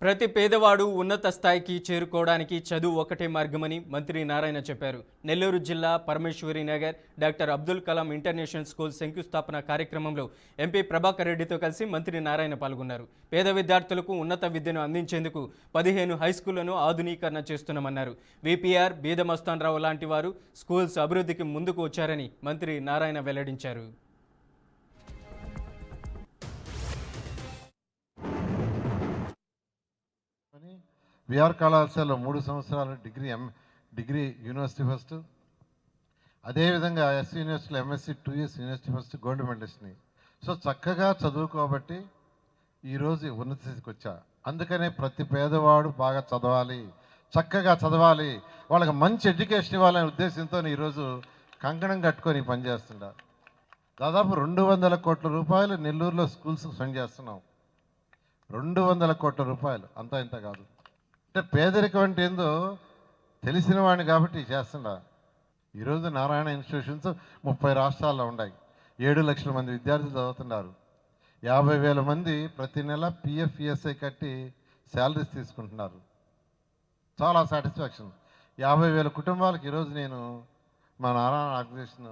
ప్రతి పేదవాడు ఉన్నత స్థాయికి చేరుకోవడానికి చదువు ఒకటే మార్గమని మంత్రి నారాయణ చెప్పారు. నెల్లూరు జిల్లా Parameswari Nagar doctor Abdul Kalam international school శంకుస్థాపన కార్యక్రమంలో ఎంపీ ప్రభాకర్ రెడ్డితో కలిసి మంత్రి నారాయణ పాల్గొన్నారు. పేద విద్యార్థులకు ఉన్నత విద్యను అందించేందుకు 15 హైస్కూళ్లను ఆధునీకరణ చేస్తున్నామన్నారు. విపిఆర్ బీదమస్తాన్ రావు లాంటి వారు స్కూల్స్ అభివృద్ధికి ముందుకు వచ్చారని మంత్రి నారాయణ వెల్లడించారు. విఆర్ కళాశాలలో 3 సంవత్సరాలు డిగ్రీ యూనివర్సిటీ ఫస్ట్, అదేవిధంగా ఎస్ యూనివర్సిటీలో MSc 2 years university first gold మెడలిస్ట్ని. సో చక్కగా చదువుకోబట్టి ఈరోజు ఉన్నత స్థితికి వచ్చా. అందుకనే ప్రతి పేదవాడు బాగా చదవాలి, చక్కగా చదవాలి, వాళ్ళకి మంచి ఎడ్యుకేషన్ ఇవ్వాలనే ఉద్దేశంతో ఈరోజు కంకణం కట్టుకొని పనిచేస్తున్నారు. దాదాపు 200 కోట్ల రూపాయలు నెల్లూరులో స్కూల్స్ స్పెండ్ చేస్తున్నాం. 200 కోట్ల రూపాయలు, అంతా ఇంత కాదు. అంటే పేదరికం అంటే ఏందో తెలిసిన వాడిని కాబట్టి చేస్తున్నా. ఈరోజు నారాయణ ఇన్స్టిట్యూషన్స్ 30 రాష్ట్రాల్లో ఉన్నాయి. 7 లక్షల మంది విద్యార్థులు చదువుతున్నారు. 50,000 మంది ప్రతి నెల పిఎఫ్ ఈఎస్ఐ కట్టి శాలరీస్ తీసుకుంటున్నారు. చాలా సాటిస్ఫాక్షన్. 50,000 కుటుంబాలకు ఈరోజు నేను మా నారాయణ ఆర్గనైజేషన్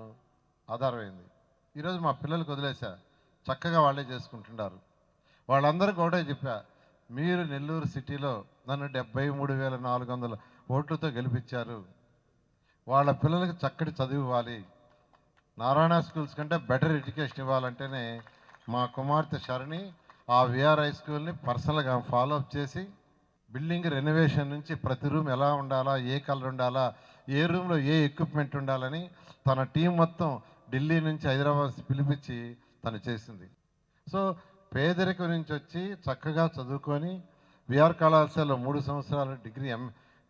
ఆధారమైంది. ఈరోజు మా పిల్లలకు వదిలేసా, చక్కగా వాళ్ళే చేసుకుంటున్నారు. వాళ్ళందరికీ ఒకటే చెప్పా, మీరు నెల్లూరు సిటీలో నన్ను 73,400 ఓట్లతో గెలిపించారు. వాళ్ళ పిల్లలకి చక్కటి చదువు ఇవ్వాలి, నారాయణ స్కూల్స్ కంటే బెటర్ ఎడ్యుకేషన్ ఇవ్వాలంటేనే మా కుమార్తె శరణి ఆ విఆర్ హై స్కూల్ని పర్సనల్గా ఫాలోఅప్ చేసి బిల్డింగ్ రెనోవేషన్ నుంచి ప్రతి రూమ్ ఎలా ఉండాలా, ఏ కలర్ ఉండాలా, ఏ రూమ్లో ఏ ఎక్విప్మెంట్ ఉండాలని తన టీం మొత్తం ఢిల్లీ నుంచి హైదరాబాద్ పిలిపించి తను చేసింది. సో పేదరికం నుంచి వచ్చి చక్కగా చదువుకొని విఆర్ కళాశాలలో 3 సంవత్సరాలు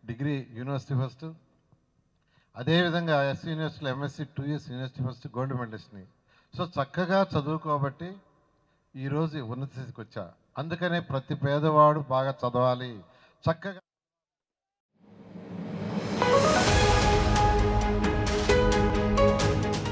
డిగ్రీ యూనివర్సిటీ ఫస్ట్, అదేవిధంగా ఎస్ యూనివర్సిటీలో MSc 2 years university first gold మెడలిస్ట్ని. సో చక్కగా చదువుకోబట్టి ఈరోజు ఉన్నత స్థితికి వచ్చా. అందుకనే ప్రతి పేదవాడు బాగా చదవాలి, చక్కగా